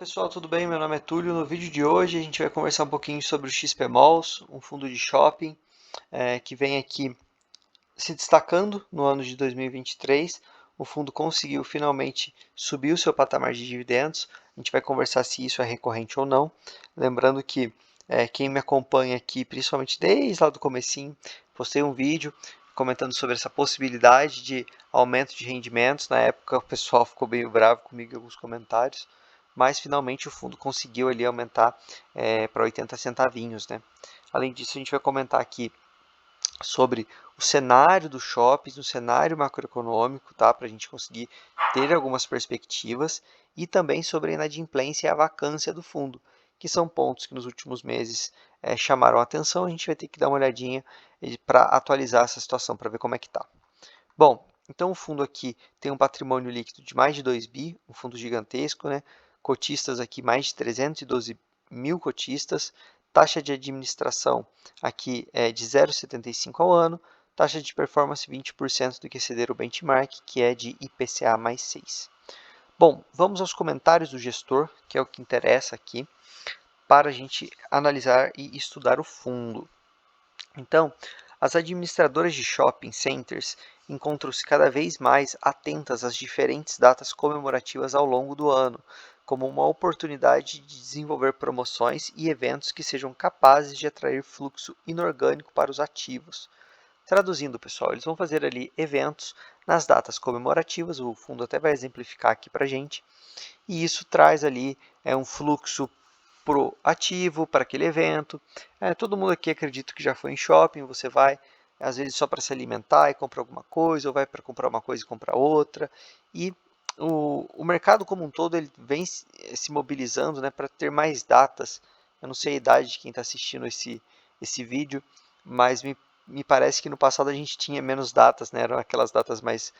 Pessoal, tudo bem? Meu nome é Túlio. No vídeo de hoje a gente vai conversar um pouquinho sobre o XP Malls, um fundo de shopping que vem aqui se destacando no ano de 2023. O fundo conseguiu finalmente subir o seu patamar de dividendos. A gente vai conversar se isso é recorrente ou não. Lembrando que quem me acompanha aqui, principalmente desde lá do comecinho, postei um vídeo comentando sobre essa possibilidade de aumento de rendimentos. Na época o pessoal ficou meio bravo comigo em alguns comentários, mas finalmente o fundo conseguiu ali aumentar para 80 centavinhos, né? Além disso, a gente vai comentar aqui sobre o cenário dos shoppings, o cenário macroeconômico, tá? Para a gente conseguir ter algumas perspectivas, e também sobre a inadimplência e a vacância do fundo, que são pontos que nos últimos meses chamaram a atenção. A gente vai ter que dar uma olhadinha para atualizar essa situação, para ver como é que está. Bom, então o fundo aqui tem um patrimônio líquido de mais de 2 bi, um fundo gigantesco, né? Cotistas aqui, mais de 312 mil cotistas, taxa de administração aqui é de 0,75 ao ano, taxa de performance 20% do que exceder o benchmark, que é de IPCA mais 6. Bom, vamos aos comentários do gestor, que é o que interessa aqui, para a gente analisar e estudar o fundo. Então, as administradoras de shopping centers encontram-se cada vez mais atentas às diferentes datas comemorativas ao longo do ano, como uma oportunidade de desenvolver promoções e eventos que sejam capazes de atrair fluxo inorgânico para os ativos. Traduzindo, pessoal, eles vão fazer ali eventos nas datas comemorativas, o fundo até vai exemplificar aqui para a gente, e isso traz ali um fluxo pro ativo, para aquele evento. Todo mundo aqui acredito que já foi em shopping, você vai às vezes só para se alimentar e compra alguma coisa, ou vai para comprar uma coisa e comprar outra. E o mercado como um todo ele vem se mobilizando, né, para ter mais datas. Eu não sei a idade de quem está assistindo esse vídeo, mas me parece que no passado a gente tinha menos datas, né, eram aquelas datas mais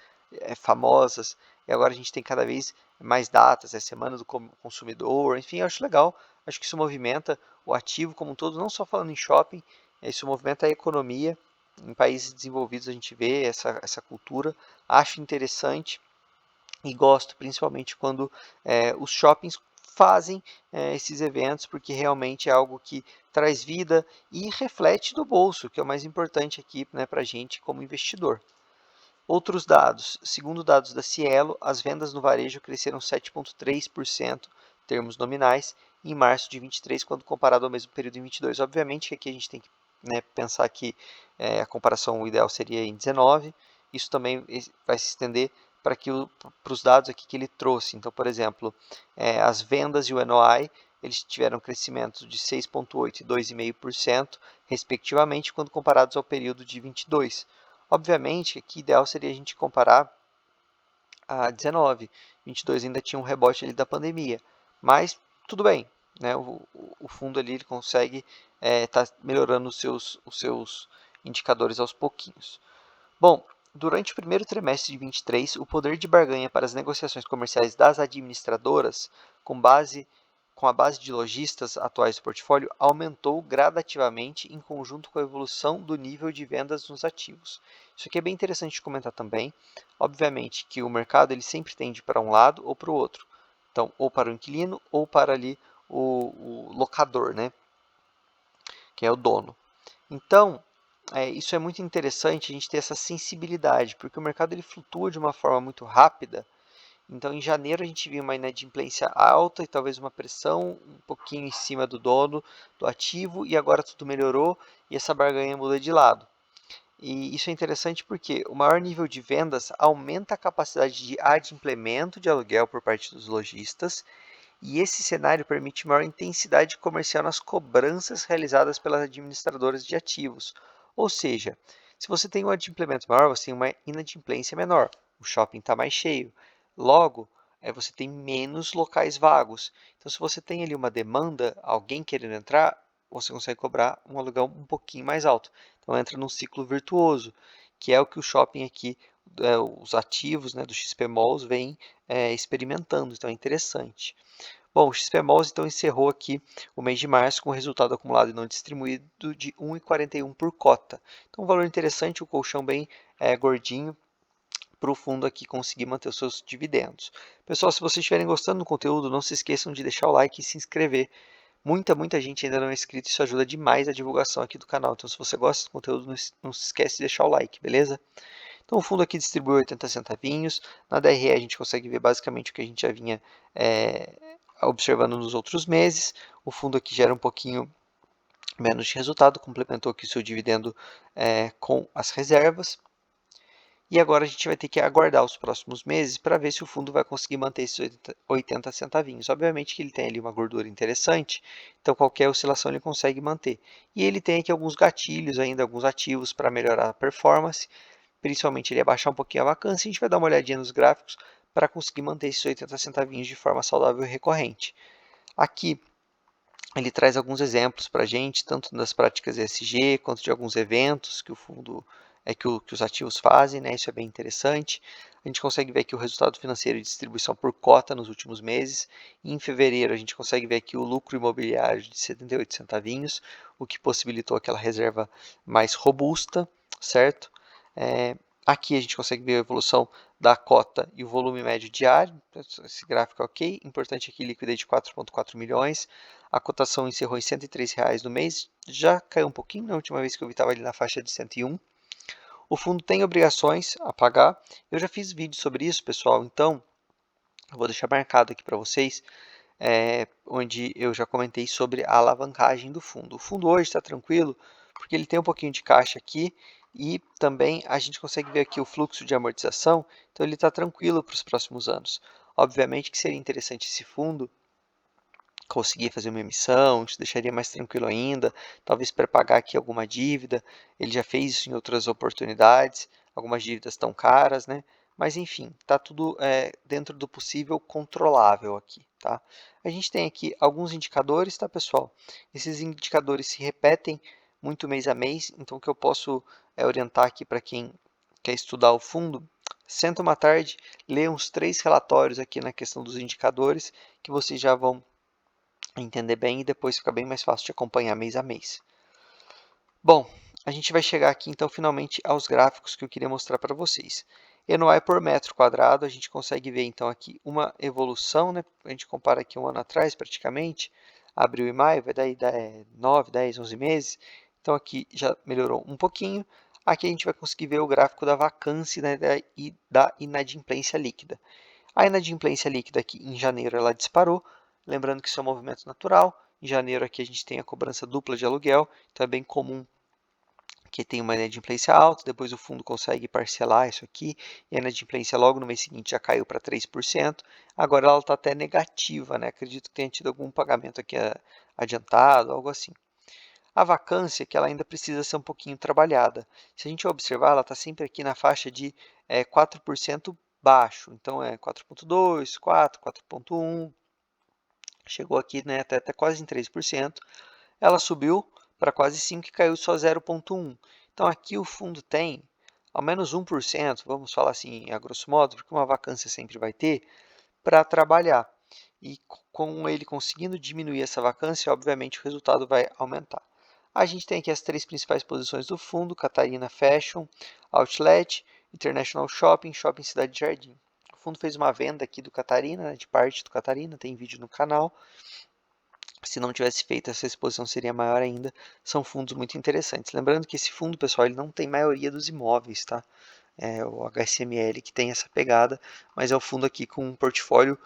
famosas, e agora a gente tem cada vez mais datas, Semana do Consumidor, enfim, eu acho legal. Acho que isso movimenta o ativo como um todo, não só falando em shopping, isso movimenta a economia. Em países desenvolvidos a gente vê essa cultura. Acho interessante e gosto principalmente quando os shoppings fazem esses eventos, porque realmente é algo que traz vida e reflete do bolso, que é o mais importante aqui, né, para a gente como investidor. Outros dados. Segundo dados da Cielo, as vendas no varejo cresceram 7,3% em termos nominais em março de 23, quando comparado ao mesmo período em 22. Obviamente que aqui a gente tem que, né, pensar que a comparação ideal seria em 19. Isso também vai se estender para os dados aqui que ele trouxe. Então, por exemplo, as vendas e o NOI, eles tiveram crescimento de 6,8% e 2,5%, respectivamente, quando comparados ao período de 22. Obviamente, aqui ideal seria a gente comparar a 19. 22 ainda tinha um rebote ali da pandemia, mas tudo bem, né? O fundo ali ele consegue estar melhorando os seus indicadores aos pouquinhos. Bom, durante o primeiro trimestre de 23, o poder de barganha para as negociações comerciais das administradoras, com a base de lojistas atuais do portfólio, aumentou gradativamente em conjunto com a evolução do nível de vendas nos ativos. Isso aqui é bem interessante de comentar também. Obviamente que o mercado ele sempre tende para um lado ou para o outro. Então, ou para o inquilino ou para ali o locador, né? Que é o dono. Então, isso é muito interessante a gente ter essa sensibilidade, porque o mercado ele flutua de uma forma muito rápida. Então, em janeiro a gente viu uma inadimplência alta e talvez uma pressão um pouquinho em cima do dono do ativo, e agora tudo melhorou e essa barganha muda de lado. E isso é interessante porque o maior nível de vendas aumenta a capacidade de adimplemento de aluguel por parte dos lojistas, e esse cenário permite maior intensidade comercial nas cobranças realizadas pelas administradoras de ativos. Ou seja, se você tem um adimplemento maior, você tem uma inadimplência menor. O shopping está mais cheio. Logo, você tem menos locais vagos. Então, se você tem ali uma demanda, alguém querendo entrar, você consegue cobrar um aluguel um pouquinho mais alto. Então, entra num ciclo virtuoso, que é o que o shopping aqui, os ativos, né, do XP Malls, vem experimentando. Então, é interessante. Bom, o XP Malls então encerrou aqui o mês de março com resultado acumulado e não distribuído de 1,41 por cota. Então, um valor interessante, o colchão bem gordinho para o fundo aqui conseguir manter os seus dividendos. Pessoal, se vocês estiverem gostando do conteúdo, não se esqueçam de deixar o like e se inscrever. Muita gente ainda não é inscrito, isso ajuda demais a divulgação aqui do canal. Então, se você gosta do conteúdo, não se esquece de deixar o like, beleza? Então, o fundo aqui distribui 80 centavinhos. Na DRE, a gente consegue ver basicamente o que a gente já vinha observando nos outros meses. O fundo aqui gera um pouquinho menos de resultado, complementou aqui o seu dividendo com as reservas. E agora a gente vai ter que aguardar os próximos meses para ver se o fundo vai conseguir manter esses 80 centavinhos. Obviamente que ele tem ali uma gordura interessante, então qualquer oscilação ele consegue manter. E ele tem aqui alguns gatilhos ainda, alguns ativos para melhorar a performance, principalmente ele abaixar um pouquinho a vacância. A gente vai dar uma olhadinha nos gráficos para conseguir manter esses 80 centavinhos de forma saudável e recorrente. Aqui ele traz alguns exemplos para a gente, tanto das práticas ESG, quanto de alguns eventos que o fundo que os ativos fazem, né? Isso é bem interessante. A gente consegue ver aqui o resultado financeiro de distribuição por cota nos últimos meses. E em fevereiro a gente consegue ver aqui o lucro imobiliário de 78 centavinhos, o que possibilitou aquela reserva mais robusta, certo? Aqui a gente consegue ver a evolução da cota e o volume médio diário. Esse gráfico é ok. Importante aqui, liquidez de 4,4 milhões. A cotação encerrou em R$ 103 no mês. Já caiu um pouquinho, na última vez que eu vi estava ali na faixa de 101. O fundo tem obrigações a pagar. Eu já fiz vídeo sobre isso, pessoal, então eu vou deixar marcado aqui para vocês, onde eu já comentei sobre a alavancagem do fundo. O fundo hoje está tranquilo, porque ele tem um pouquinho de caixa aqui e também a gente consegue ver aqui o fluxo de amortização, então ele está tranquilo para os próximos anos. Obviamente que seria interessante esse fundo conseguir fazer uma emissão, isso deixaria mais tranquilo ainda, talvez pré-pagar aqui alguma dívida, ele já fez isso em outras oportunidades, algumas dívidas tão caras, né? Mas enfim, está tudo dentro do possível controlável aqui, tá? A gente tem aqui alguns indicadores, tá, pessoal? Esses indicadores se repetem muito mês a mês, então o que eu posso orientar aqui para quem quer estudar o fundo, senta uma tarde, lê uns 3 relatórios aqui na questão dos indicadores, que vocês já vão entender bem e depois fica bem mais fácil de acompanhar mês a mês. Bom, a gente vai chegar aqui então finalmente aos gráficos que eu queria mostrar para vocês. ENOI por metro quadrado, a gente consegue ver então aqui uma evolução, né? A gente compara aqui um ano atrás praticamente, abril e maio, vai daí 9, 10, 11 meses. Então aqui já melhorou um pouquinho. Aqui a gente vai conseguir ver o gráfico da vacância, né, e da inadimplência líquida. A inadimplência líquida aqui em janeiro ela disparou, lembrando que isso é um movimento natural. Em janeiro aqui a gente tem a cobrança dupla de aluguel, então é bem comum que tenha uma inadimplência alta, depois o fundo consegue parcelar isso aqui, e a inadimplência logo no mês seguinte já caiu para 3%, agora ela está até negativa, né? Acredito que tenha tido algum pagamento aqui adiantado, algo assim. A vacância, que ela ainda precisa ser um pouquinho trabalhada. Se a gente observar, ela está sempre aqui na faixa de 4% baixo. Então, é 4,2, 4, 4,1. Chegou aqui, né, até quase em 3%. Ela subiu para quase 5% e caiu só 0,1%. Então, aqui o fundo tem ao menos 1%, vamos falar assim, a grosso modo, porque uma vacância sempre vai ter, para trabalhar. E com ele conseguindo diminuir essa vacância, obviamente o resultado vai aumentar. A gente tem aqui as 3 principais posições do fundo: Catarina Fashion, Outlet, International Shopping, Shopping Cidade Jardim. O fundo fez uma venda aqui do Catarina, né, de parte do Catarina, tem vídeo no canal. Se não tivesse feito essa exposição seria maior ainda. São fundos muito interessantes. Lembrando que esse fundo, pessoal, ele não tem maioria dos imóveis, tá? É o HSML que tem essa pegada, mas é o fundo aqui com um portfólio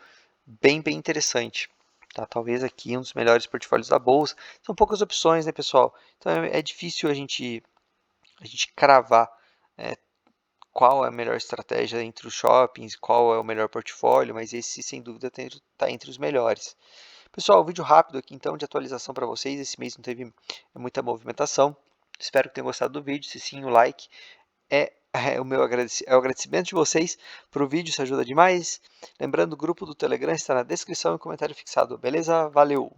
bem interessante. Tá? Talvez aqui um dos melhores portfólios da bolsa. São poucas opções, né, pessoal? Então é difícil a gente cravar qual é a melhor estratégia entre os shoppings, qual é o melhor portfólio, mas esse sem dúvida está entre os melhores. Pessoal, vídeo rápido aqui então de atualização para vocês. Esse mês não teve muita movimentação. Espero que tenham gostado do vídeo. Se sim, o like é o agradecimento de vocês para o vídeo, isso ajuda demais. Lembrando, o grupo do Telegram está na descrição e comentário fixado. Beleza? Valeu!